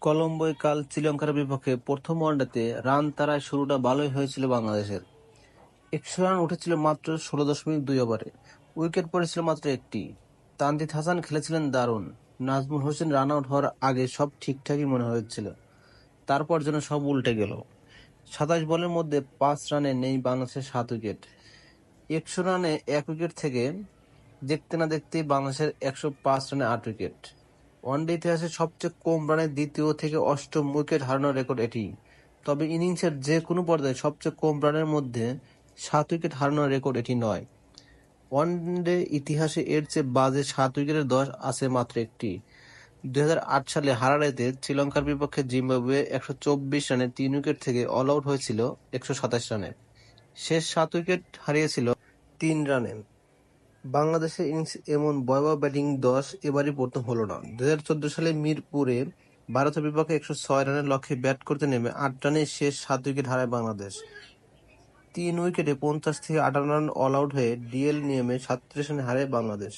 কলম্বোয় কাল শ্রীলঙ্কার বিপক্ষে প্রথম ওয়ানডেতে রান তাড়ায় শুরুটা ভালোই হয়েছিল বাংলাদেশের। 100 রান উঠেছিল মাত্র 16.2 ওভারে। উইকেট পড়েছিল মাত্র একটি। তানজিদ হাসান খেলেছিলেন দারুণ। নাজমুল হোসেন রান আউট হওয়ার আগে সব ঠিকঠাকই মনে হচ্ছিল, তারপর যেন সব উল্টে গেল। 27 বলের মধ্যে 5 রানে নেই বাংলাদেশের 7 উইকেট। 100 রানে 1 উইকেট থেকে দেখতে না দেখতেই বাংলাদেশের 105 রানে 8 উইকেট। ওয়ানডে ইতিহাসে সবচেয়ে কম রানে দ্বিতীয় থেকে অষ্টম উইকেট হারানোর রেকর্ড এটি। তবে ইনিংসের যে কোনো পর্যায়ে সবচেয়ে কম রানের মধ্যে 7 উইকেট হারানোর রেকর্ড এটি নয়। ওয়ানডে ইতিহাসে এর চেয়ে বাজে 7 উইকেটের 10 আছে মাত্র একটি। 2008 সালে হারারেতে শ্রীলঙ্কার বিপক্ষে জিম্বাবুয়ে 124 রানে 3 উইকেট থেকে অল আউট হয়েছিল 127 রানে। শেষ 7 উইকেট হারিয়েছিল 3 রানে। বাংলাদেশের ইনিংসে এমন ভয়াবহ ব্যাটিং 10 এবারই প্রথম হলো না। 2014 সালে মিরপুরে ভারতের বিপক্ষে 106 রানের লক্ষ্যে ব্যাট করতে নেমে 8 রানেই শেষ 7 উইকেট হারায় বাংলাদেশ। 3 উইকেটে 50 থেকে 58 রান অল আউট হয়ে ডিএল নিয়মে 37 রানে হারায় বাংলাদেশ।